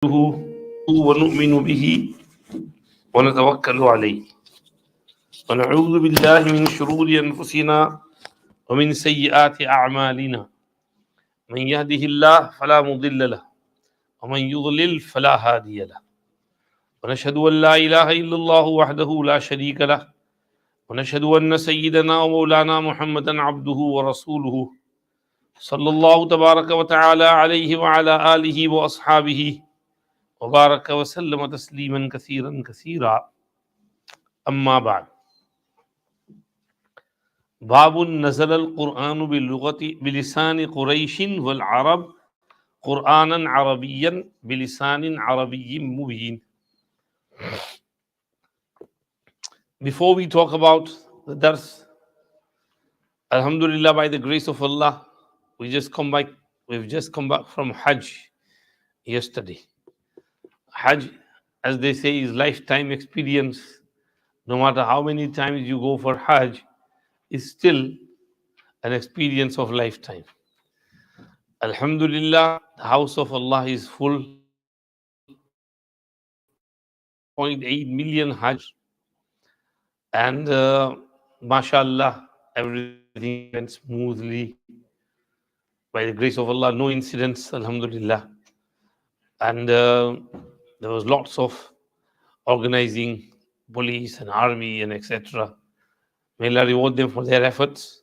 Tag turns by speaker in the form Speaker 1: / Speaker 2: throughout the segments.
Speaker 1: ونؤمن به ونتوكل عليه ونعوذ بالله من شرور أنفسنا ومن سيئات أعمالنا من يهده الله فلا مضل له ومن يضلل فلا هادي له ونشهد أن لا إله إلا الله وحده لا شريك له ونشهد أن سيدنا ومولانا محمدا عبده ورسوله صلى الله تبارك وتعالى عليه وعلى آله وأصحابه وبارك وسلم تسليما كثيرا كثيرا أما بعد باب نزل القرآن بلسان قريش والعرب قرآنا عربيا بلسان عربي مبين. Before we talk about the Darse, Alhamdulillah, by the grace of Allah, we've just come back from Hajj yesterday. Hajj, as they say, is lifetime experience. No matter how many times you go for Hajj, is still an experience of lifetime. Alhamdulillah, the house of Allah is full. 0.8 million Hajj, and mashallah, everything went smoothly. By the grace of Allah, no incidents, alhamdulillah. And there was lots of organizing, police and army and etc. May Allah reward them for their efforts.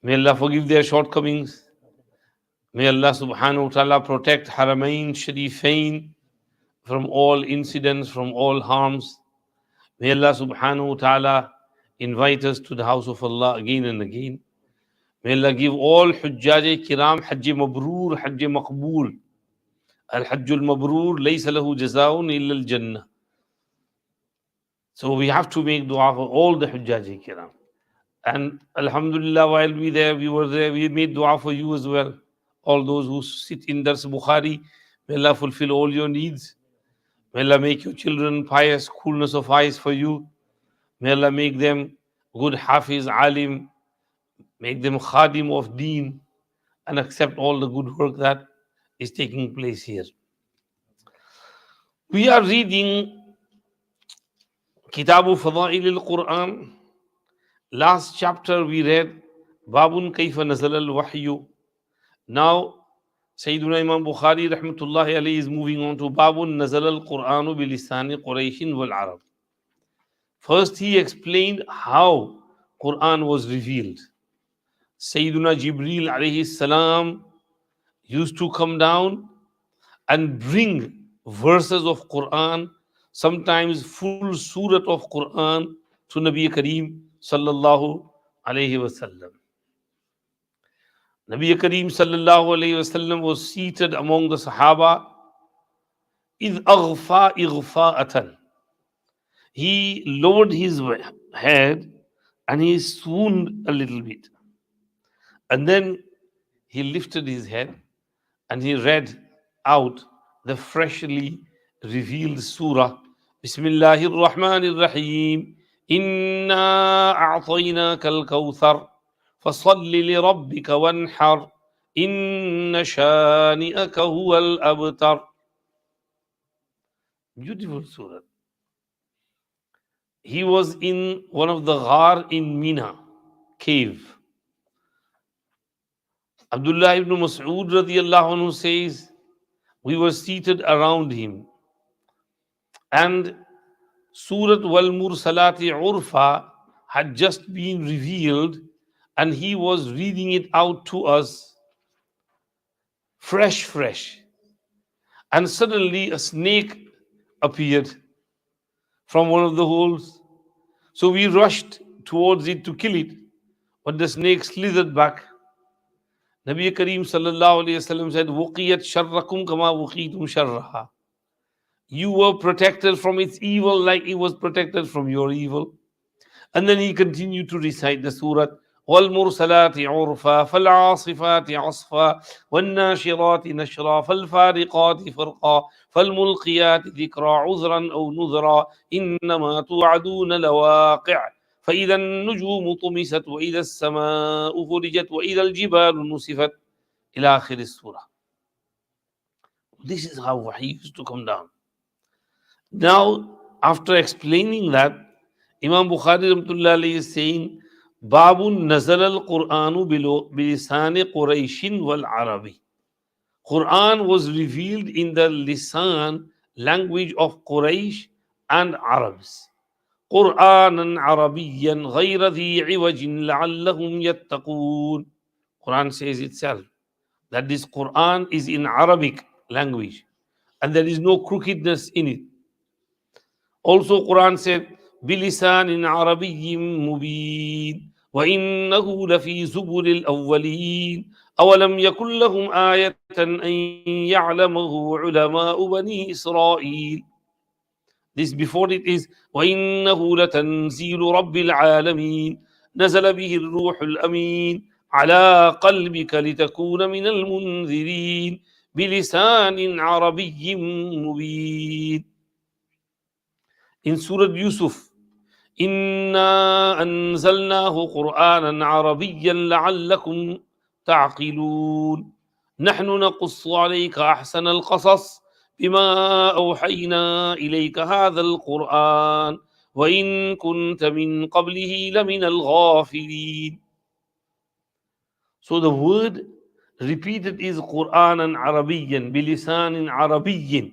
Speaker 1: May Allah forgive their shortcomings. May Allah subhanahu wa ta'ala protect Haramain Shareefain from all incidents, from all harms. May Allah subhanahu wa ta'ala invite us to the house of Allah again and again. May Allah give all Hujjaj Kiram Hajj Mabroor, Hajj Maqbool. Al-Hajjul Mabroor laysa lahu jazaun illa al-Jannah. So we have to make dua for all the Hujjaj Kiram. And alhamdulillah, while we were there, we made dua for you as well. All those who sit in Darse Bukhari, may Allah fulfill all your needs. May Allah make your children pious, coolness of eyes for you. May Allah make them good Hafiz, Alim, make them Khadim of Deen, and accept all the good work that is taking place here. We are reading Kitab Fadh'ail al-Quran. Last chapter we read Babun Kayfa Nazal al-Wahyu. Now Sayyiduna Imam Bukhari rahmatullahi alayhi is moving on to Babun Nazal al-Quranu bilisani Qurayshin wal Arab. First he explained how Quran was revealed. Sayyiduna Jibreel alayhi salam used to come down and bring verses of Quran, sometimes full surat of Quran, to Nabi Kareem sallallahu alayhi wasallam. Nabi Kareem sallallahu alayhi wasallam was seated among the Sahaba. إِذْ أَغْفَى إِغْفَاءَةً. He lowered his head and he swooned a little bit. And then he lifted his head and he read out the freshly revealed surah. Bismillahir Rahmanir Rahim. Inna a'tainaka al-kawthar. فَصَلِّ لِرَبِّكَ وَانْحَرْ إِنَّ شَانِئَكَ هُوَ الْأَبْتَرُ. Beautiful surah. He was in one of the ghar in Mina, cave. Abdullah ibn Mas'ud radiyallahu anhu says, we were seated around him. And Surat Wal Mursalati Urfa had just been revealed, and he was reading it out to us, fresh. And suddenly a snake appeared from one of the holes. So we rushed towards it to kill it, but the snake slithered back. Nabi Kareem sallallahu alayhi wasallam said, "Wuqiyat sharrakum kama wuqitum sharraha." You were protected from its evil like it was protected from your evil. And then he continued to recite the surah. وَالْمُرْسَلَاتِ عُرْفًا فَالْعَاصِفَاتِ عَصْفًا وَالنَّاشِرَاتِ نَشْرًا فَالْفَارِقَاتِ فَرْقًا فَالْمُلْقِيَاتِ ذِكْرًا عُذْرًا أَوْ نُذْرًا إِنَّمَا تُوعَدُونَ لَوَاقِعٌ فَإِذَا النُّجُومُ طُمِسَتْ وَإِذَا السَّمَاءُ فُرِجَتْ وَإِذَا الْجِبَالُ نُسِفَتْ إلى آخر السورة. This is how Wahy used to come down. Now, after explaining that, Imam Bukhari Rahmatullah alayhi is saying, Babun Nazal al Quranu bilisani Quraishin wal Arabi. Quran was revealed in the lisan language of Quraysh and Arabs. قرآنا عربيا غير ذي عوج لعلهم يتقون. Quran says itself that this Quran is in Arabic language and there is no crookedness in it. Also Quran said بلسان عربي مبين وإنه لفي زبر الأولين أولم يكن لهم آية أن يعلمه علماء بني إسرائيل. This before it is وإنه لتنزيل رب العالمين نزل به الروح الأمين على قلبك لتكون من المنذرين بلسان عربي مبين. In Surah Yusuf, إنا أنزلناه قرآنا عربيا لعلكم تعقلون نحن نقص عليك أحسن القصص بما أوحينا إليك هذا القرآن وإن كنت من قبله لمن الغافلين. So the word repeated is قرآنا عربيا بلسان عربي.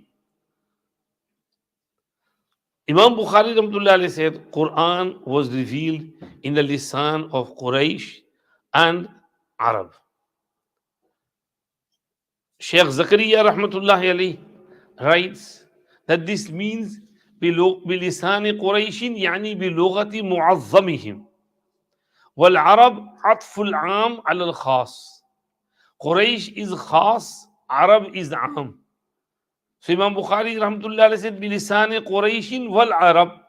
Speaker 1: Imam Bukhari Rahmatullah alayhi said Quran was revealed in the lisan of Quraysh and Arab. Sheikh Zakaria Rahmatullah alayhi writes that this means بلسان قريش يعني بلغة معظمهم والعرب عطف العام على الخاص. Quraysh is khas, Arab is am. So Imam Bukhari Rahmatullah said بلسان قريش والعرب.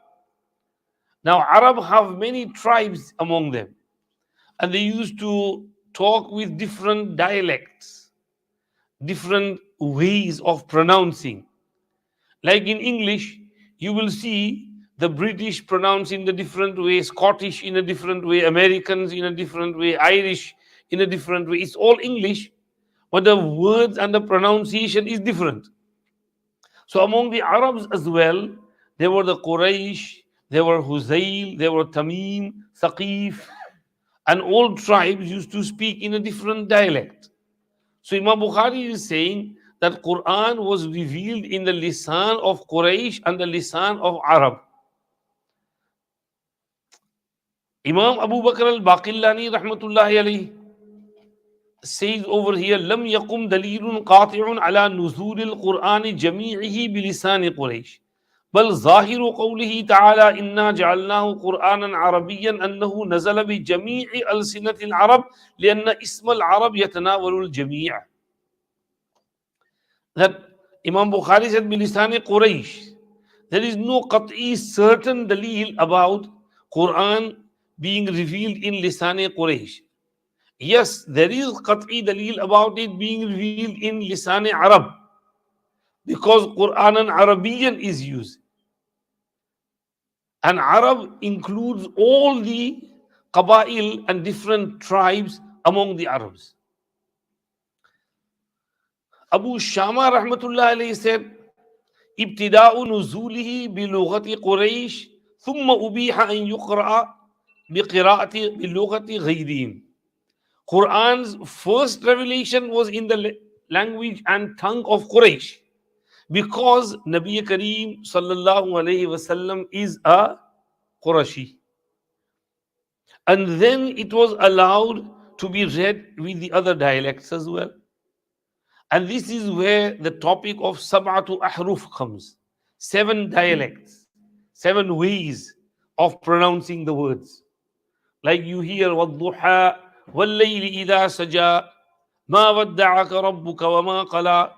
Speaker 1: Now Arab have many tribes among them and they used to talk with different dialects, different ways of pronouncing. Like in English, you will see the British pronounce in a different way, Scottish in a different way, Americans in a different way, Irish in a different way. It's all English, but the words and the pronunciation is different. So among the Arabs as well, there were the Quraysh, there were Huzayl, there were Tamim, Saqif, and all tribes used to speak in a different dialect. So Imam Bukhari is saying that Quran was revealed in the lisan of Quraysh and the lisan of Arab. Imam Abu Bakr al-Baqillani rahmatullahi alayhi says over here, لم يقم دليل قاطع على نزول القرآن جميعه بلسان قريش بل ظاهر قوله تعالى إنا جعلناه قرآنا عربيا أنه نزل بجميع ألسنة العرب لأن اسم العرب يتناول الجميع. That Imam Bukhari said بلسان قريش. There is no qat'i certain dalil about Quran being revealed in lisan Quraysh. Yes, there is qat'i dalil about it being revealed in lisan Arab because Quran and Arabian is used. And Arab includes all the qabail and different tribes among the Arabs. Abu Shama rahmatullah alayhi said, ابتداء نزوله بلغة قريش ثم أبيح أن يقرأ بقراءة بلغة غيرهم. Quran's first revelation was in the language and tongue of Quraysh because Nabi Kareem sallallahu alayhi wasallam is a Qurashi. And then it was allowed to be read with the other dialects as well. And this is where the topic of sab'atu ahruf comes. 7 dialects, 7 ways of pronouncing the words. Like you hear وَالضُّحَى وَاللَّيْلِ إِذَا سَجَى مَا وَدَّعَكَ رَبُّكَ وَمَا قَلَى.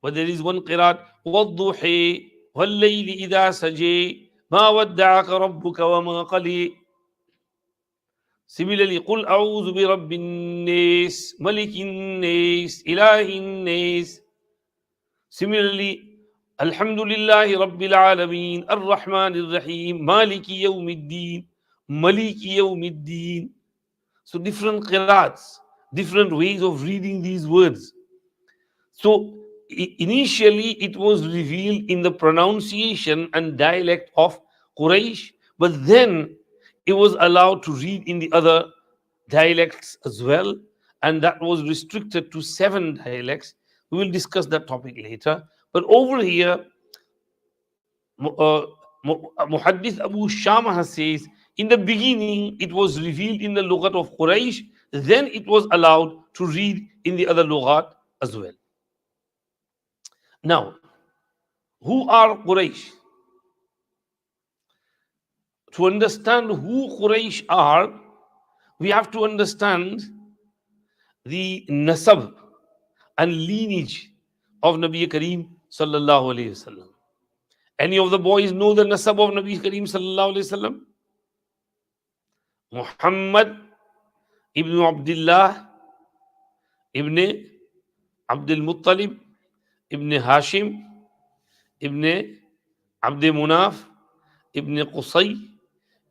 Speaker 1: But there is one qiraat وَالضُّحِي وَاللَّيْلِ إِذَا سَجَى مَا وَدَّعَكَ رَبُّكَ وَمَا قَلَى. Similarly, قُلْ أَعُوذُ بِرَبِّ النَّاسِ مَلِكِ النَّاسِ إِلَٰهِ النَّاسِ. Similarly, الحمد لله رب العالمين الرحمن الرحيم مالك يوم الدين ملك يوم الدين. So different qirats, different ways of reading these words. So initially it was revealed in the pronunciation and dialect of Quraysh, but then it was allowed to read in the other dialects as well, and that was restricted to 7 dialects. We will discuss that topic later. But over here, Muhaddith Abu Shama says, in the beginning it was revealed in the Lughat of Quraysh, then it was allowed to read in the other Lughat as well. Now, who are Quraysh? To understand who Quraysh are, we have to understand the nasab and lineage of Nabi Kareem sallallahu alayhi wasallam. Any of the boys know the nasab of Nabi Kareem sallallahu alayhi wasallam? Muhammad ibn Abdullah ibn Abdul Muttalib ibn Hashim ibn Abd Munaf ibn Qusay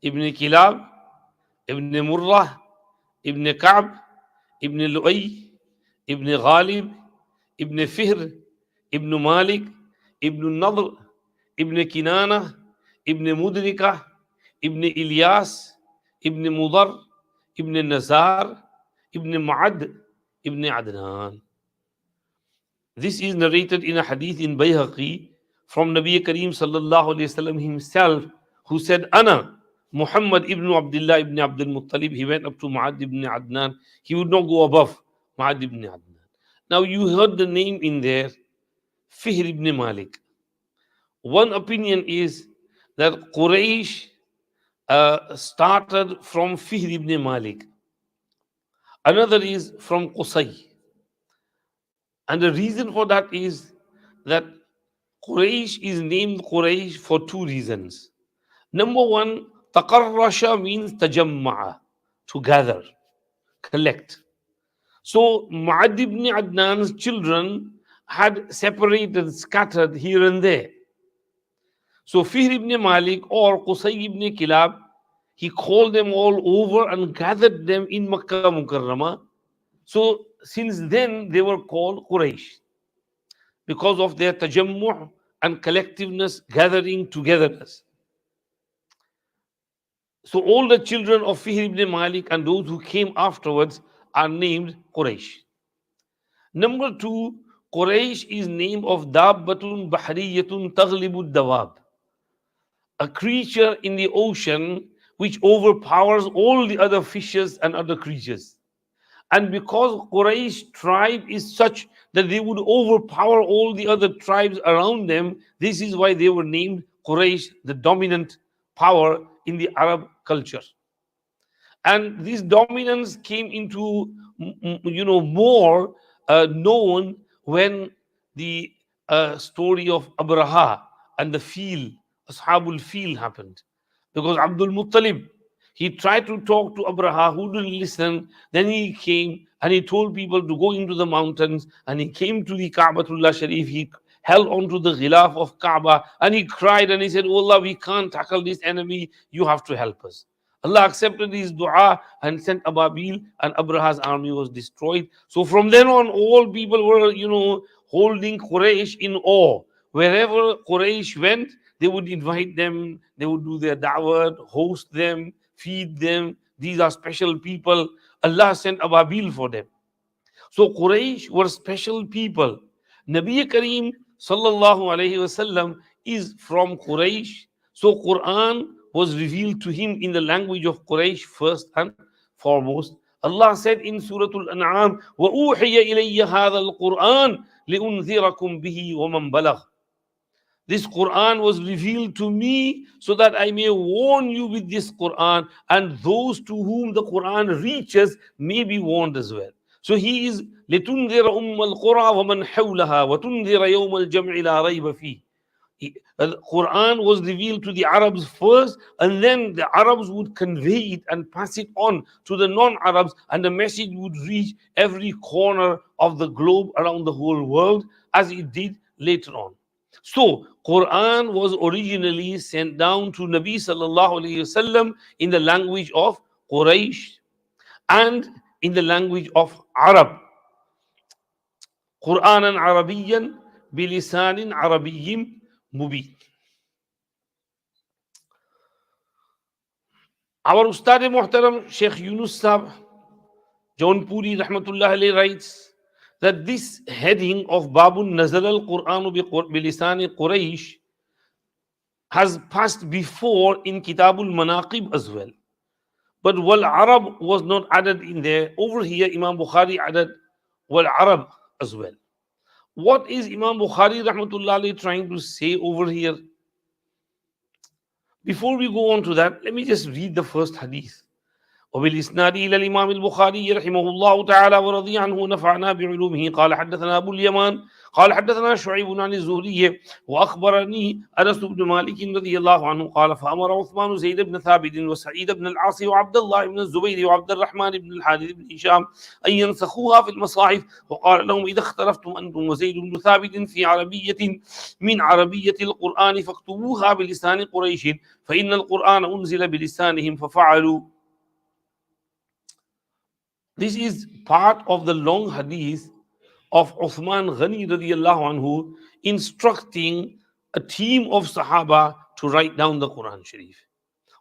Speaker 1: ibn Kilab ibn Murrah ibn Ka'b ibn Lu'ay ibn Ghalib ibn Fihr ibn Malik ibn Nadr ibn Kinana ibn Mudrika ibn Ilyas ibn Mudar ibn Nazar ibn Ma'ad ibn Adnan. This is narrated in a hadith in Bayhaqi from Nabi Kareem sallallahu alayhi wasallam himself, who said, Ana Muhammad ibn Abdullah ibn Abdul Muttalib. He went up to Ma'ad ibn Adnan. He would not go above Ma'ad ibn Adnan. Now you heard the name in there, Fihr ibn Malik. One opinion is that Quraysh started from Fihr ibn Malik. Another is from Qusay. And the reason for that is that Quraysh is named Quraysh for 2 reasons. Number one, taqarrasha means tajamma'a, to gather, collect. So Ma'ad ibn Adnan's children had separated, scattered here and there. So Fihr ibn Malik or Qusay ibn Kilab, he called them all over and gathered them in Makkah Mukarramah. So since then they were called Quraysh because of their tajammu' and collectiveness, gathering, togetherness. So all the children of Fihr ibn Malik and those who came afterwards are named Quraysh. Number 2, Quraysh is name of Dabbatun Bahriyatun Taghlibu Dawab, a creature in the ocean which overpowers all the other fishes and other creatures. And because Quraysh tribe is such that they would overpower all the other tribes around them, this is why they were named Quraysh, the dominant power in the Arab culture. And this dominance came into more known when the story of Abraha and the Fil, Ashabul Fil, happened. Because Abdul Muttalib, he tried to talk to Abraha, who didn't listen. Then he came and he told people to go into the mountains, and he came to the Ka'batullah Shareef. He held onto the ghilaf of Kaaba and he cried and he said, Oh Allah, we can't tackle this enemy, you have to help us. Allah accepted his dua and sent Ababil, and Abraha's army was destroyed. So from then on, all people were, holding Quraysh in awe. Wherever Quraysh went, they would invite them, they would do their da'wah, host them, feed them. These are special people. Allah sent Ababil for them. So Quraysh were special people. Nabi Kareem sallallahu alayhi wasallam is from Quraysh. So Quran was revealed to him in the language of Quraysh first and foremost. Allah said in Surah Al-An'am, وَأُوحِيَ إِلَيَّ هَذَا الْقُرْآنِ لِأُنذِرَكُمْ بِهِ وَمَنْ بَلَغَ. This Quran was revealed to me so that I may warn you with this Quran, and those to whom the Quran reaches may be warned as well. So he is لِتُنذِرَ أُمَّ الْقُرَى وَمَنْ حَوْلَهَا وَتُنذِرَ يَوْمَ الْجَمْعِ لَا رَيْبَ فِيهِ. The Quran was revealed to the Arabs first, and then the Arabs would convey it and pass it on to the non-Arabs, and the message would reach every corner of the globe around the whole world, as it did later on. So Quran was originally sent down to Nabi sallallahu alayhi wasallam in the language of Quraysh and in the language of Arab. Quran and Arabiyan بِلِسَانٍ عَرَبِيٍّ مُبِينٍ. Our Ustad Muhtaram Sheikh Yunus Sahab Jaunpuri Rahmatullah alayhi writes that this heading of Babun Nazal al-Qur'anu bi-lisani Quraysh has passed before in Kitabul Manaqib as well. But Wal Arab was not added in there. Over here, Imam Bukhari added Wal Arab as well. What is Imam Bukhari Rahmatullah alayhi trying to say over here? Before we go on to that, let me just read the first hadith. وبالإسناد إلى الإمام البخاري رحمه الله تعالى ورضي عنه نفعنا بعلومه قال حدثنا أبو اليمان قال حدثنا شعيب عن الزهري وأخبرني أنس بن مالك رضي الله عنه قال فأمر عثمان زيد بن ثابت وسعيد بن العاص وعبد الله بن الزبير وعبد الرحمن بن الحارث بن هشام أن ينسخوها في المصاحف وقال لهم إذا اختلفتم أنتم وزيد بن ثابت في عربية من عربية القرآن فاكتبوها بلسان قريش فإن القرآن أنزل بلسانهم ففعلوا. This is part of the long hadith of Uthman Ghani radiallahu anhu instructing a team of Sahaba to write down the Quran Shareef.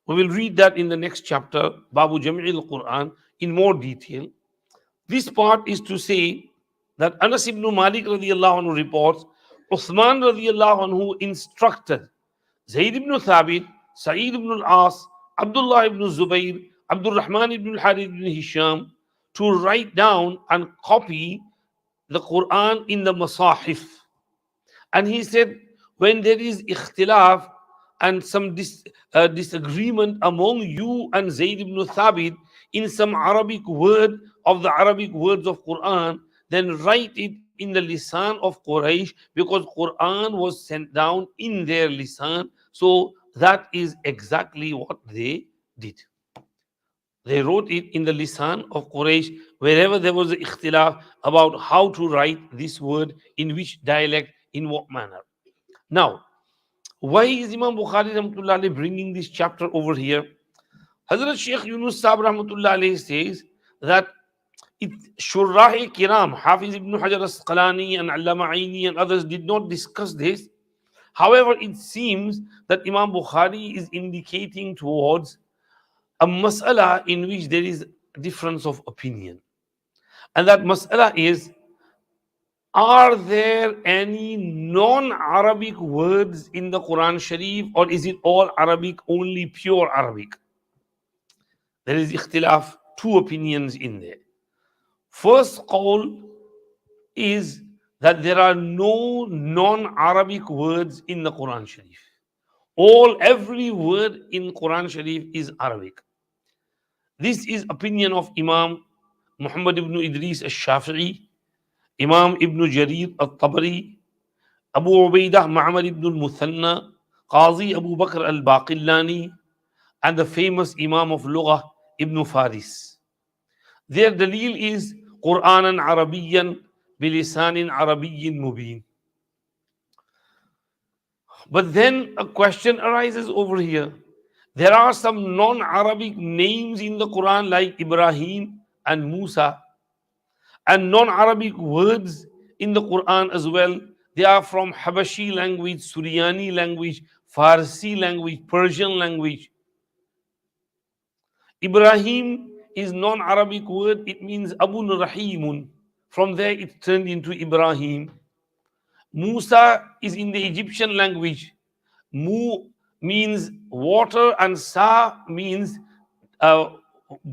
Speaker 1: We will read that in the next chapter, Babu Jam'il Quran, in more detail. This part is to say that Anas ibn Malik radiallahu anhu reports Uthman radiallahu anhu instructed Zayd ibn Thabit, Sa'id ibn al-As, Abdullah ibn Zubayr, Abdul Rahman ibn al-Harith ibn Hisham to write down and copy the Quran in the Masahif. And he said, when there is ikhtilaf and some disagreement among you and Zayd ibn Thabit in some Arabic word of the Arabic words of Quran, then write it in the lisan of Quraysh, because Quran was sent down in their lisan. So that is exactly what they did. They wrote it in the lisan of Quraysh, wherever there was an ikhtilaf about how to write this word, in which dialect, in what manner. Now, why is Imam Bukhari Rahmatullah alayhi bringing this chapter over here? Hazrat Sheikh Yunus Sahab Rahmatullah alayhi says that Shurrah Kiram, Hafiz ibn Hajar Asqalani and Allama Aini and others did not discuss this. However, it seems that Imam Bukhari is indicating towards a mas'ala in which there is difference of opinion. And that mas'ala is, are there any non-Arabic words in the Quran Sharif, or is it all Arabic, only pure Arabic? There is ikhtilaf, two opinions in there. First qawl is that there are no non-Arabic words in the Quran Sharif. Every word in Quran Sharif is Arabic. This is opinion of Imam Muhammad ibn Idris al-Shafi'i, Imam ibn Jarir al-Tabari, Abu Ubaidah Ma'mar ibn al-Muthanna, Qazi Abu Bakr al-Baqillani, and the famous Imam of Lughah Ibn Faris. Their dalil is Qur'anan Arabiyyan bilisanin Arabiyyin mubin. But then a question arises over here. There are some non-Arabic names in the Quran like Ibrahim and Musa, and non-Arabic words in the Quran as well. They are from Habashi language, Suryani language, Farsi language, Persian language. Ibrahim is non-Arabic word. It means Abun Rahimun. From there it turned into Ibrahim. Musa is in the Egyptian language. Mu means water and Sa means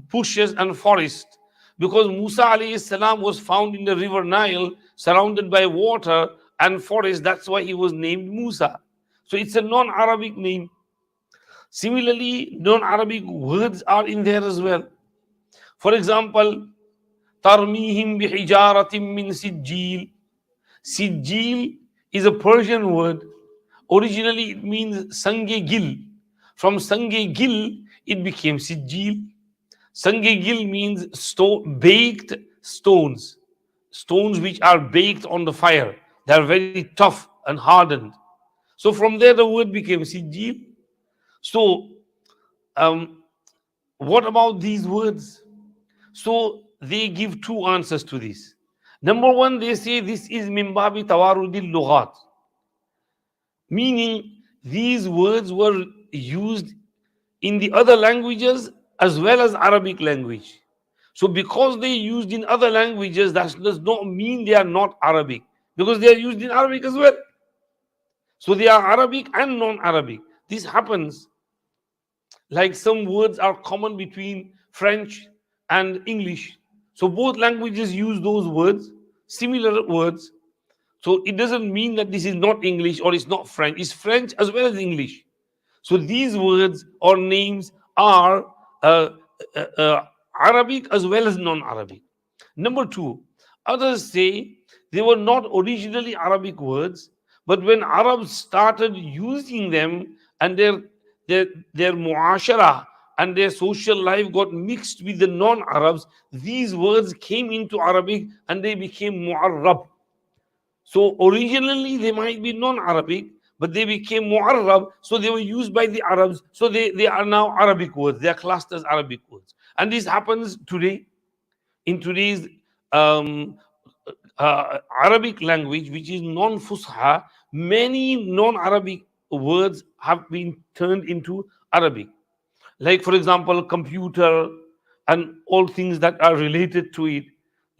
Speaker 1: bushes and forest. Because Musa alayhi salam was found in the river Nile surrounded by water and forest, that's why he was named Musa. So it's a non-Arabic name. Similarly, non-Arabic words are in there as well. For example, Tarmihim bihijaratim min sijil. Sijil is a Persian word. Originally it means Sange Gil. From Sange Gil it became Sijil. Sange Gil means baked stones. Stones which are baked on the fire. They are very tough and hardened. So from there the word became Sijil. So what about these words? So they give two answers to this. Number one, they say this is min babi tawarudil lughat, meaning these words were used in the other languages as well as Arabic language. So because they used in other languages, that does not mean they are not Arabic, because they are used in Arabic as well. So they are Arabic and non-Arabic. This happens like some words are common between French and English. So both languages use those words, similar words. So it doesn't mean that this is not English or it's not French. It's French as well as English. So these words or names are uh, uh, uh, Arabic as well as non-Arabic. Number two, others say they were not originally Arabic words, but when Arabs started using them and their their muashara and their social life got mixed with the non-Arabs, these words came into Arabic and they became mu'arrab. So originally they might be non-Arabic, but they became mu'arrab, so they were used by the Arabs. So they are now Arabic words. They are classed as Arabic words. And this happens today in today's um, Arabic language, which is non-Fusha. Many non-Arabic words have been turned into Arabic. Like, for example, computer and all things that are related to it,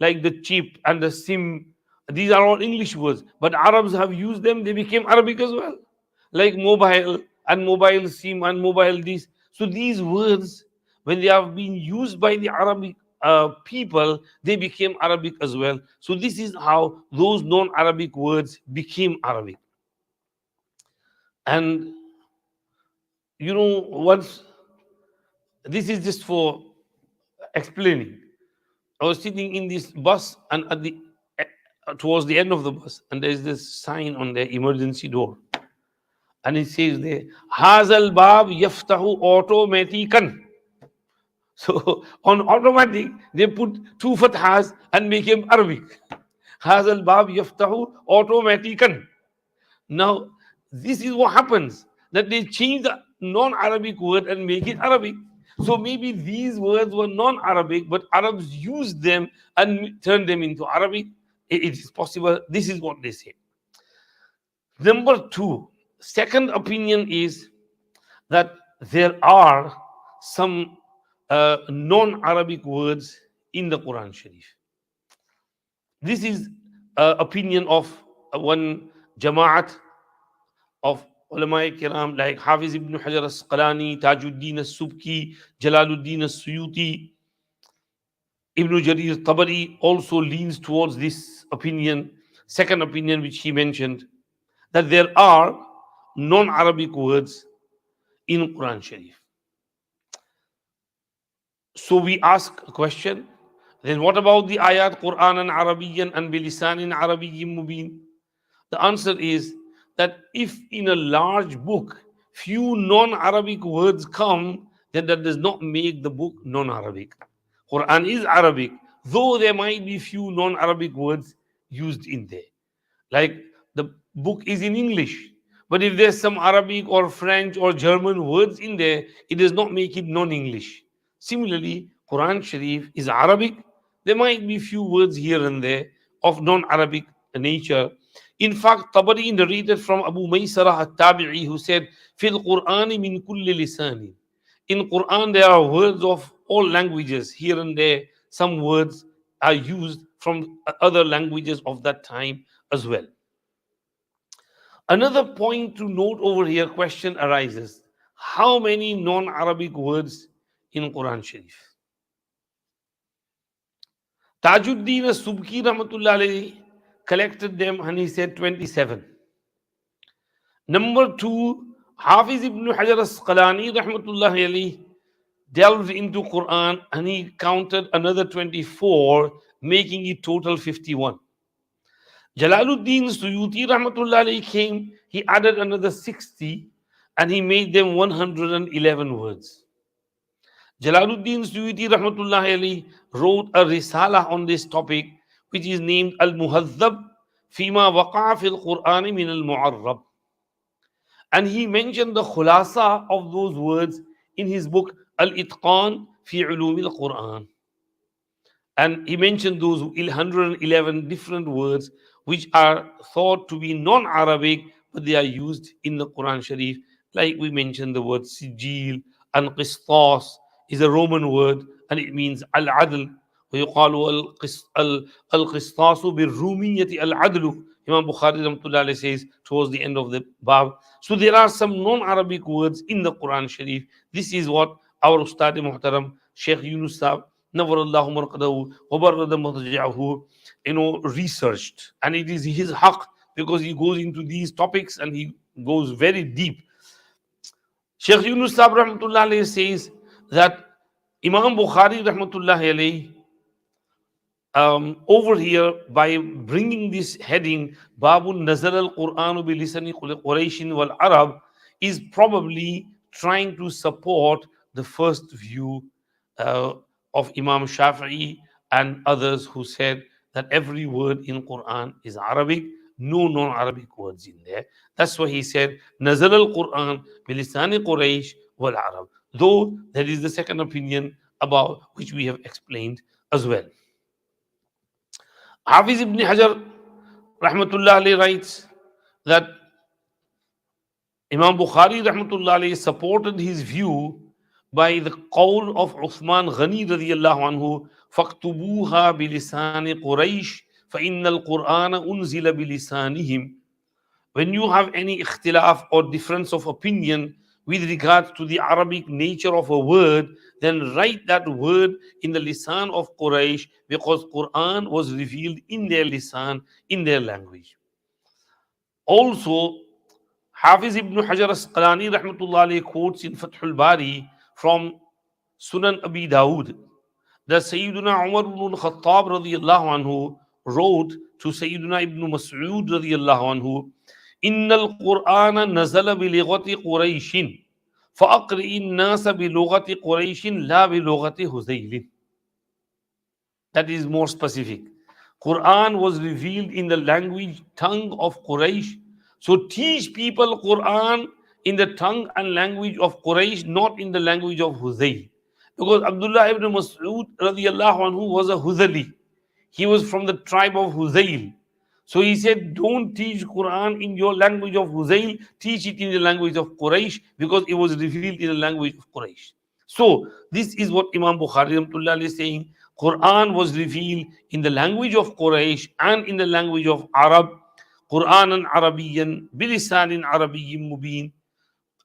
Speaker 1: like the chip and the SIM. These are all English words, but Arabs have used them, they became Arabic as well. Like mobile and mobile SIM and mobile this. So these words, when they have been used by the Arabic people, they became Arabic as well. So this is how those non-Arabic words became Arabic. And once, this is just for explaining. I was sitting in this bus, and towards the end of the bus, and there's this sign on the emergency door, and it says there, "Hazal bab yaftahu automatikan." So on automatic, they put two fathas and make him Arabic. Hazal bab yaftahu automatikan. Now, this is what happens, that they change the non-Arabic word and make it Arabic. So maybe these words were non-Arabic, but Arabs used them and turned them into Arabic. It is possible. This is what they say. Number two, second opinion is that there are some non-Arabic words in the Quran Sharif. This is opinion of one Jama'at of ulama kiram like Hafiz ibn Hajar al-Asqalani, Tajuddin al-Subki, Jalaluddin al-Suyuti. Ibn Jarir Tabari also leans towards this opinion, second opinion which he mentioned, that there are non-Arabic words in Quran Sharif. So we ask a question, then what about the ayat Qur'anan Arabiyyan and bilisanin Arabiyyin mubin? The answer is that if in a large book few non-Arabic words come, then that does not make the book non-Arabic. Quran is Arabic, though there might be few non-Arabic words used in there. Like the book is in English, but if there's some Arabic or French or German words in there, it does not make it non-English. Similarly, Quran Sharif is Arabic. There might be few words here and there of non-Arabic nature. In fact, Tabari narrated from Abu Maysarah al-Tabi'i, who said, "Fil Qur'ani min kulli lisani." In Quran, there are words of all languages. Here and there, some words are used from other languages of that time as well. Another point to note over here, question arises: how many non-Arabic words in Quran Sharif? Tajuddin al-Subki rahmatullah alayhi collected them and he said 27. Number two, Hafiz ibn Hajar al-Asqalani rahmatullah alayhi delved into Quran and he counted another 24, making it total 51. Jalaluddin Suyuti rahmatullah alayhi came, he added another 60 and he made them 111 words. Jalaluddin Suyuti rahmatullah alayhi wrote a risala on this topic, which is named Al-Muhazzab Fima Waqa'a fil Qur'ani min al-Mu'arrab. And he mentioned the khulasa of those words in his book Al-Itqan fi Ulum al-Quran. And he mentioned those 111 different words which are thought to be non-Arabic, but they are used in the Quran Sharif. Like we mentioned, the word sijil and qistas is a Roman word and it means al-adl. ويقال القسطاس بالرومية العدل. Imam Bukhari rahmatullah alayhi says towards the end of the bab. So there are some non-Arabic words in the Quran Sharif. This is what our Ustad Muhtaram Sheikh Yunus Sahib Nawarallahu marqadahu wabarrada madja'ahu, researched, and it is his haq because he goes into these topics and he goes very deep. Sheikh Yunus Sahib rahmatullah alayhi says that Imam Bukhari rahmatullah alayhi over here, by bringing this heading Babun Nazal al Quran bi lisani Quraishin wal Arab, is probably trying to support the first view uh, of Imam Shafi'i and others who said that every word in Quran is Arabic, no non-Arabic words in there. That's why he said Nazal al Quran bi lisani Quraish wal Arab. Though there is the second opinion about which we have explained as well. Hafiz ibn Hajar rahmatullah alayhi writes that Imam Bukhari rahmatullah alayhi supported his view by the qawl of Uthman Ghani radiyallahu anhu, فَاكْتُبُوهَا بِلِسَانِ قُرَيْشِ فَإِنَّ الْقُرْآنَ أُنزِلَ بِلِسَانِهِمْ. When you have any ikhtilaf or difference of opinion with regards to the Arabic nature of a word, then write that word in the lisan of Quraysh, because Quran was revealed in their lisan, in their language. Also, Hafiz ibn Hajar Asqalani rahmatullah alayhi quotes in Fathul Bari from Sunan Abi Dawud that Sayyiduna Umar ibn Khattab radiyallahu anhu wrote to Sayyiduna ibn Mas'ud radiyallahu anhu, إن القرآن نزل بلغة قريش فأقرئ الناس بلغة قريش لا بلغة هذيل. That is more specific. Quran was revealed in the language, tongue of Quraysh. So teach people Quran in the tongue and language of Quraysh, not in the language of Huzayl. Because Abdullah ibn Mas'ud radiyallahu anhu was a Huzali. He was from the tribe of Huzayl. So he said, don't teach Quran in your language of Huzayl, teach it in the language of Quraysh, because it was revealed in the language of Quraysh. So this is what Imam Bukhari rahmatullah is saying. Quran was revealed in the language of Quraysh and in the language of Arab. Quranan Arabiyan bilisanin Arabiyyin mubin.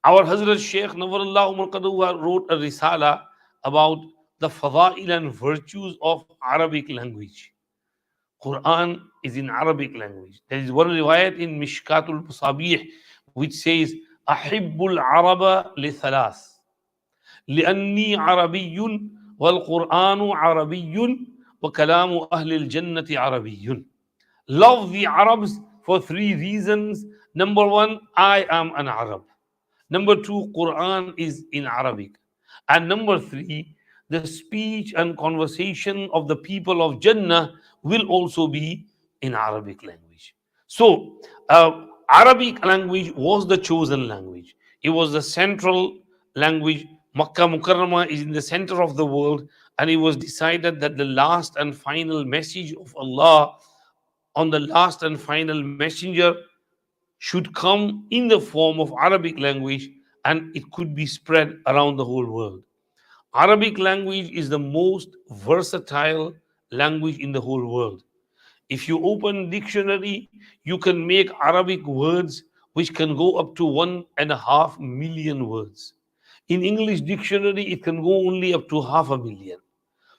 Speaker 1: Our Hazrat Sheikh Nawarallahu marqadahu wrote a risala about the Fadh'ail and virtues of Arabic language. Quran is in Arabic language. There is one riwayat in Mishkatul Musabih which says, Ahibbul Araba li thalas. لأني عربي والقرآن عربي وكلام أهل الجنة عربي. Love the Arabs for three reasons. Number one, I am an Arab. Number two, Quran is in Arabic. And number three, the speech and conversation of the people of Jannah will also be in Arabic language. So, Arabic language was the chosen language. It was the central language. Makkah Mukarramah is in the center of the world, and it was decided that the last and final message of Allah on the last and final messenger should come in the form of Arabic language, and it could be spread around the whole world. Arabic language is the most versatile language in the whole world. If you open dictionary, you can make Arabic words which can go up to 1.5 million words. In English dictionary, it can go only up to 500,000.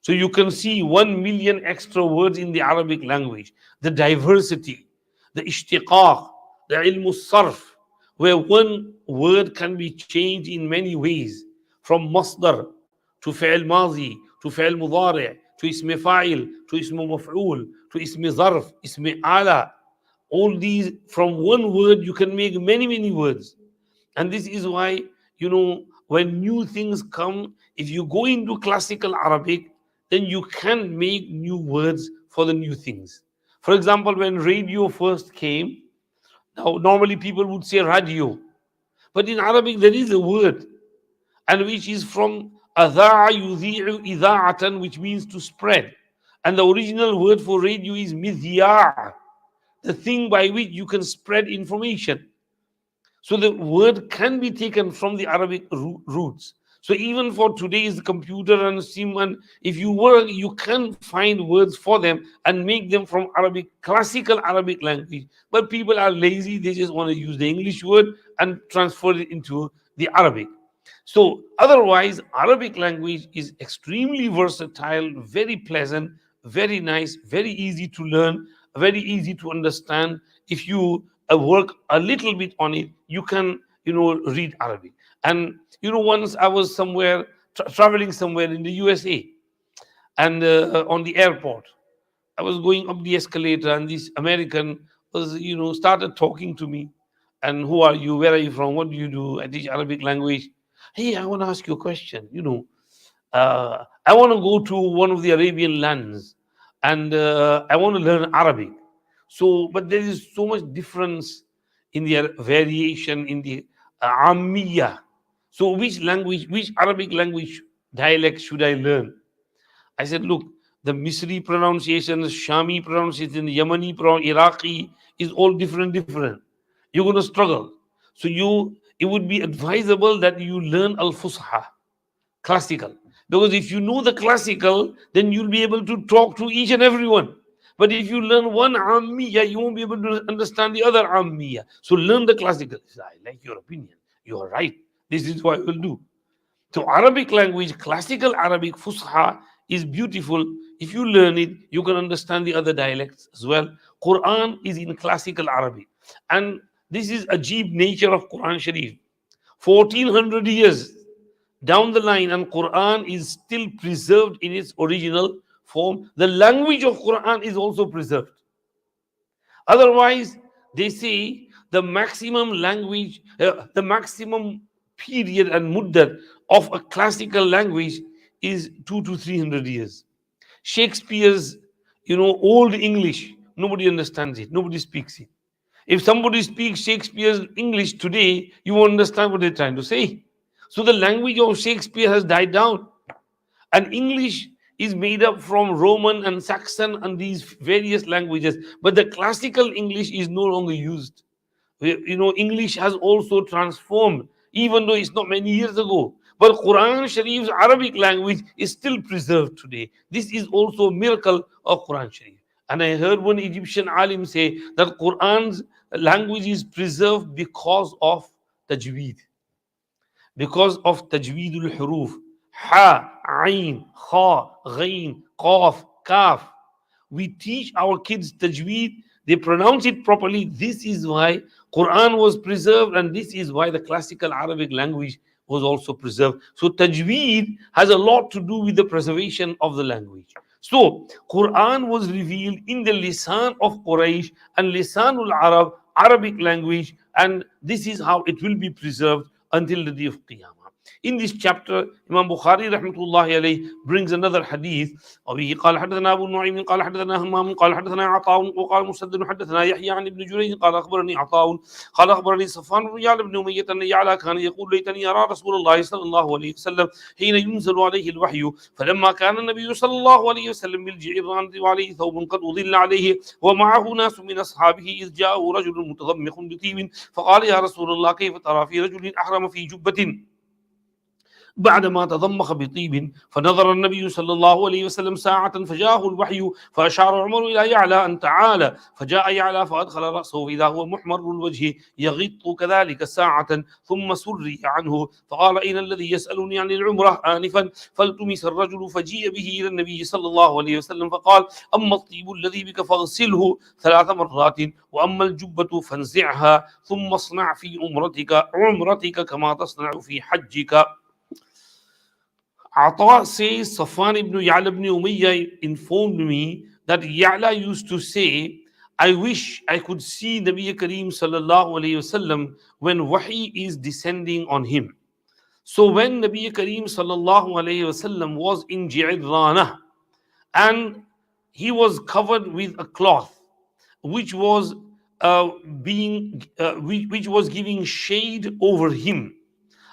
Speaker 1: So you can see 1 million extra words in the Arabic language. The diversity, the ishtiqaq, the ilm sarf, where one word can be changed in many ways, from masdar to fi'l mazi, to fi'l mudari', to ism fa'il, to ism maf'ul, to ism zarf, ism ala. All these, from one word, you can make many, many words. And this is why, when new things come, if you go into classical Arabic, then you can make new words for the new things. For example, when radio first came, now normally people would say radio. But in Arabic, there is a word, and which is from adha'a yudhi'u idha'atan, which means to spread. And the original word for radio is midya', the thing by which you can spread information. So the word can be taken from the Arabic roots. So even for today's computer and SIM, and if you work, you can find words for them and make them from Arabic, classical Arabic language. But people are lazy; they just want to use the English word and transfer it into the Arabic. So otherwise, Arabic language is extremely versatile, very pleasant, very nice, very easy to learn, very easy to understand. If you work a little bit on it, you can, read Arabic. And once I was somewhere traveling somewhere in the USA, and on the airport, I was going up the escalator, and this American was, started talking to me. And who are you? Where are you from? What do you do? I teach Arabic language. Hey, I want to ask you a question. I want to go to one of the Arabian lands, and I want to learn Arabic. So, but there is so much difference in the variation in the Ammiya. So, which Arabic language dialect should I learn? I said, look, the Misri pronunciation, the Shami pronunciation, the Yemeni Iraqi is all different. You're going to struggle. So it would be advisable that you learn Al-Fusha, classical. Because if you know the classical, then you'll be able to talk to each and everyone. But if you learn one Ammiya, you won't be able to understand the other Ammiya. So learn the classical. I like your opinion. You are right. This is what I will do. So Arabic language, classical Arabic, Fusha, is beautiful. If you learn it, you can understand the other dialects as well. Quran is in classical Arabic. And this is Ajib nature of Quran Shareef. 1400 years down the line, and Quran is still preserved in its original form. The language of Quran is also preserved. Otherwise, they say the maximum language, the maximum period and muddat of a classical language is 200 to 300 years. Shakespeare's, old English, nobody understands it, nobody speaks it. If somebody speaks Shakespeare's English today, you won't understand what they're trying to say. So the language of Shakespeare has died down. And English is made up from Roman and Saxon and these various languages. But the classical English is no longer used. English has also transformed, even though it's not many years ago. But Quran Sharif's Arabic language is still preserved today. This is also a miracle of Quran Sharif. And I heard one Egyptian alim say that Quran's language is preserved because of tajweed. Because of tajweedul huruf. Ha, ain, kha, ghain, qaf, kaf. We teach our kids tajweed, they pronounce it properly. This is why Quran was preserved, and this is why the classical Arabic language was also preserved. So tajweed has a lot to do with the preservation of the language. So Quran was revealed in the lisan of Quraysh and lisanul Arab, Arabic language, and this is how it will be preserved until the day of Qiyamah. In this chapter, Imam Bukhari rahmatullahi alayhi brings another hadith. وبه قال حدثنا أبو نعيم قال حدثنا همام قال حدثنا عطاء وقال مسدد حدثنا يحيى عن ابن جريج قال أخبرني عطاء قال أخبرني صفوان بن يعلى بن أمية أن يعلى كان يقول ليتني أرى رسول الله صلى الله عليه وسلم حين ينزل عليه الوحي فلما كان النبي صلى الله عليه وسلم بالجعران وعليه ثوب قد أظل عليه ومعه ناس من أصحابه إذ جاءه رجل متضمخ بطيب فقال يا رسول الله كيف ترى في رجل أحرم في جبة بعدما تضمخ بطيب فنظر النبي صلى الله عليه وسلم ساعة فجاءه الوحي فأشار عمر إلى يعلى أن تعالى فجاء يعلى فأدخل رأسه فإذا هو محمر الوجه يغط كذلك ساعة ثم سري عنه فقال أين الذي يسألني عن العمرة آنفا فالتمس الرجل فجيء به إلى النبي صلى الله عليه وسلم فقال أما الطيب الذي بك فاغسله 3 مرات وأما الجبة فانزعها ثم اصنع في عمرتك كما تصنع في حجك. Ata says Safwan ibn Ya'la ibn Umayyah informed me that Ya'la used to say, I wish I could see Nabi Kareem sallallahu alayhi wasallam when wahi is descending on him. So when Nabi Kareem sallallahu alayhi wasallam was in Ji'irana and he was covered with a cloth which was which was giving shade over him,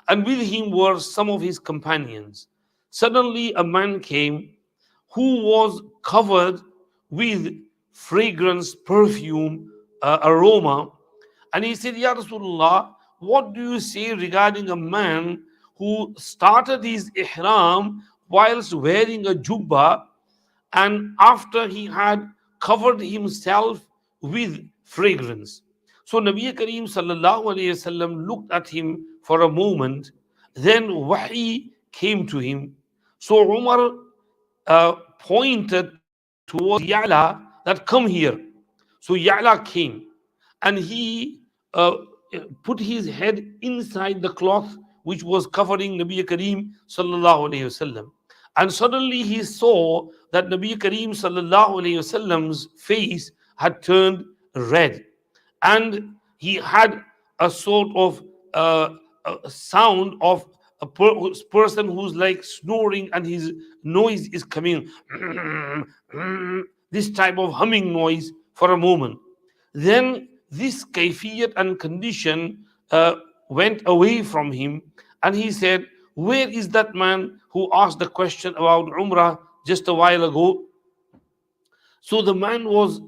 Speaker 1: and with him were some of his companions. Suddenly a man came who was covered with fragrance, perfume, aroma. And he said, Ya Rasulullah, what do you say regarding a man who started his ihram whilst wearing a jubba, and after he had covered himself with fragrance? So Nabi Kareem sallallahu alayhi wasallam looked at him for a moment, then wahi came to him. So Umar pointed towards Ya'la that come here. So Ya'la came, and he put his head inside the cloth which was covering Nabi Kareem sallallahu alayhi wasallam. And suddenly he saw that Nabi Kareem sallallahu alayhi wasallam's face had turned red, and he had a sort of a sound of a person who's like snoring, and his noise is coming, this type of humming noise for a moment. Then this kayfiyat and condition went away from him, and he said, where is that man who asked the question about Umrah just a while ago? So the man was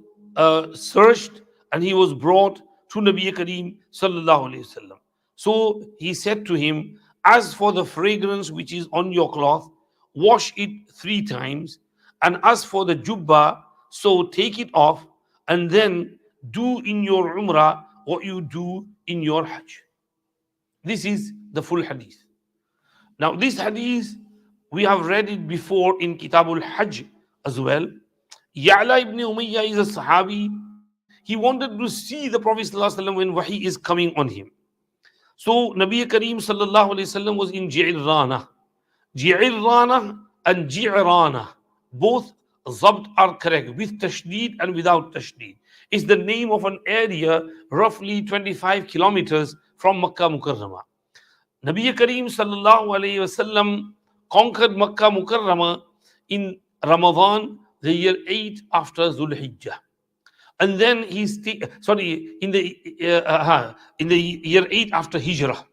Speaker 1: searched, and he was brought to Nabi Kareem sallallahu alayhi wasallam. So he said to him, as for the fragrance which is on your cloth, wash it 3 times. And as for the jubba, so take it off, and then do in your umrah what you do in your hajj. This is the full hadith. Now this hadith, we have read it before in Kitabul Hajj as well. Ya'la ibn Umayyah is a Sahabi. He wanted to see the Prophet ﷺ when wahi is coming on him. So Nabi Kareem sallallahu alayhi wasallam was in Ji'irana. Ji'irana and Ji'irana, both zabt are correct, with tashdeed and without tashdeed. It's the name of an area roughly 25 kilometers from Makkah Mukarramah. Nabi Kareem sallallahu alayhi wasallam conquered Makkah Mukarramah in Ramadan, the year 8 after Dhul Hijjah. And then he in the year 8 after Hijrah.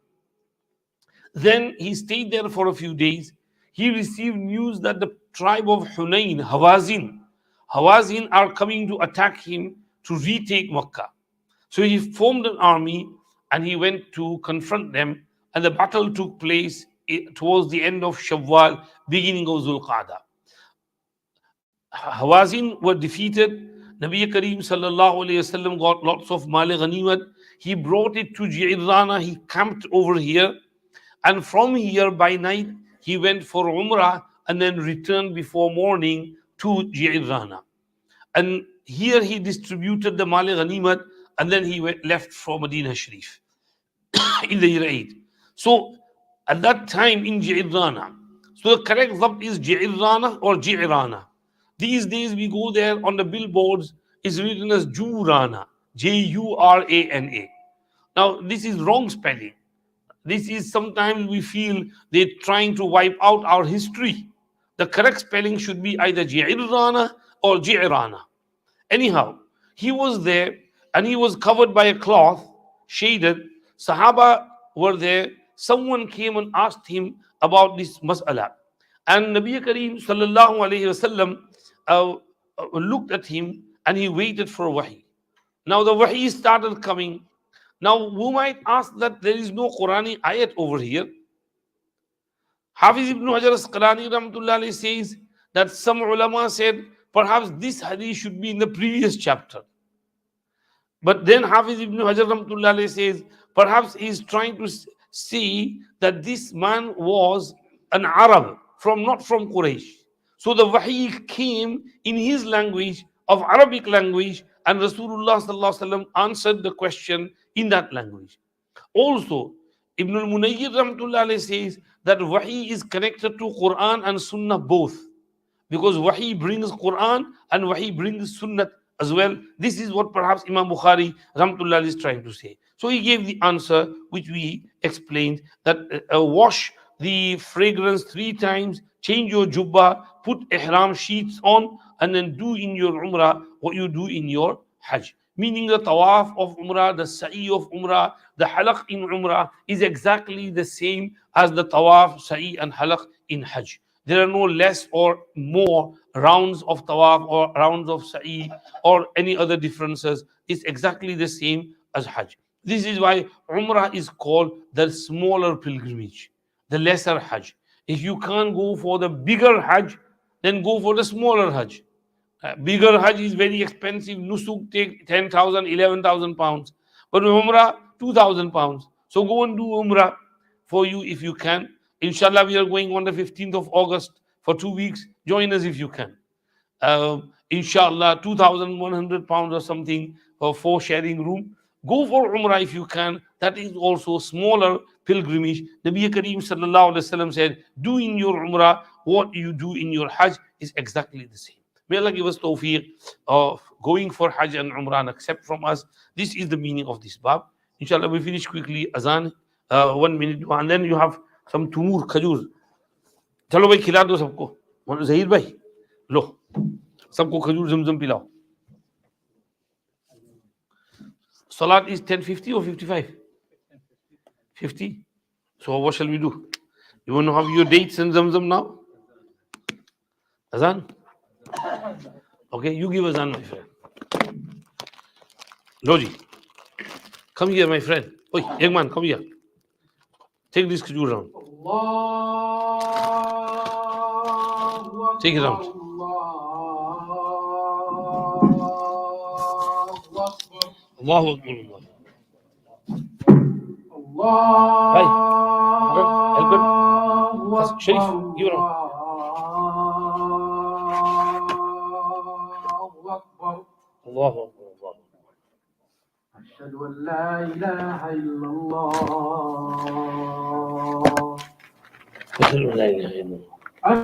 Speaker 1: Then he stayed there for a few days. He received news that the tribe of Hunayn, Hawazin are coming to attack him to retake Makkah. So he formed an army, and he went to confront them, and the battle took place towards the end of Shawwal, beginning of Zulqa'dah. Hawazin were defeated. Nabi Kareem sallallahu alayhi wasallam got lots of male ghanimat. He brought it to Ji'irana. He camped over here, and from here by night he went for Umrah, and then returned before morning to Ji'irana. And here he distributed the male ghanimat, and then he left for Medina Shareef in the year 8. So at that time in Ji'irana, so the correct dhabt is Ji'irana or Ji'irana. These days we go there on the billboards, it's written as Jurana, Jurana. Now this is wrong spelling. This is, sometimes we feel they're trying to wipe out our history. The correct spelling should be either Ji'irana or Ji'irana. Anyhow, he was there, and he was covered by a cloth, shaded. Sahaba were there. Someone came and asked him about this mas'ala. And Nabi Kareem sallallahu alayhi wasallam looked at him, and he waited for wahi. Now the wahi started coming. Now who might ask that there is no Quranic ayat over here? Hafiz ibn Hajar Asqalani rahmatullah alayhi says that some ulama said perhaps this hadith should be in the previous chapter. But then Hafiz ibn Hajar rahmatullah alayhi says perhaps he is trying to see that this man was an Arab, not from Quraysh. So the wahi came in his language, of Arabic language, and Rasulullah sallallahu alaihi wasallam answered the question in that language. Also, Ibn al-Munayyir rahmatullah alayhi says that wahi is connected to Quran and Sunnah both, because wahi brings Quran and wahi brings Sunnah as well. This is what perhaps Imam Bukhari rahmatullah is trying to say. So he gave the answer which we explained, that wash the fragrance 3 times, change your jubba, put ihram sheets on, and then do in your umrah what you do in your hajj. Meaning the tawaf of umrah, the sa'i of umrah, the halaq in umrah is exactly the same as the tawaf, sa'i and halaq in hajj. There are no less or more rounds of tawaf or rounds of sa'i or any other differences. It's exactly the same as Hajj. This is why Umrah is called the smaller pilgrimage, the lesser Hajj. If you can't go for the bigger Hajj, then go for the smaller Hajj. Bigger Hajj is very expensive. Nusuk take 10,000, 11,000 pounds. But Umrah, 2,000 pounds. So go and do Umrah for you if you can. Inshallah, we are going on the 15th of August for 2 weeks. Join us if you can. Inshallah, 2,100 pounds or something for sharing room. Go for Umrah if you can. That is also smaller pilgrimage. Nabi Kareem sallallahu alaihi wasallam said, do in your Umrah what you do in your Hajj is exactly the same. May Allah give us tawfiq of going for Hajj and Umrah and accept from us. This is the meaning of this bab. Inshallah, we finish quickly. Azan, 1 minute, and then you have some tumur, khajur. चलो भाई खिला दो सबको. जहीर भाई लो सबको खजूर जमजम पिलाओ. Salat is 10:50 or 55? 50. So what shall we do? You want to have your dates and zamzam now? Azan? Okay, you give Azan, my friend. Loji, come here, my friend. Oi, young man, come here. Take this khajur round. Take it round. Allahu Akbar. Hey, help him. Shareef, give it round. Allahu Akbar.
Speaker 2: أشهد أن لا إله إلا الله
Speaker 1: أشهد أن لا إله إلا الله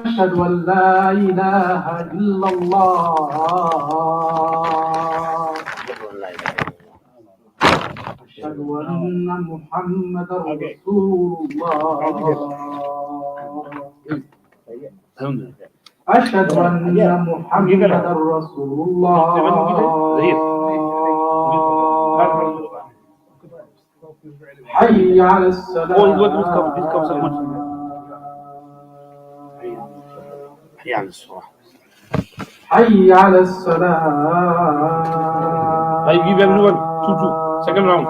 Speaker 2: أشهد أن لا إله إلا الله أشهد أن محمدا رسول الله أشهد أن محمدا رسول الله حي على الصلاة
Speaker 1: حي على الصلاة
Speaker 2: حي على الصلاة
Speaker 1: I give everyone 2-2 second round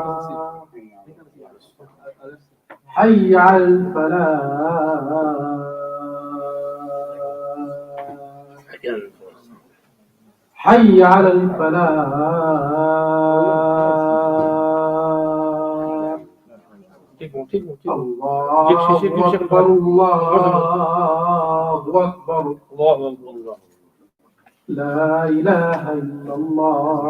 Speaker 2: حي على الفلاح حي على الفلاح الله أكبر الله أكبر لا إله إلا الله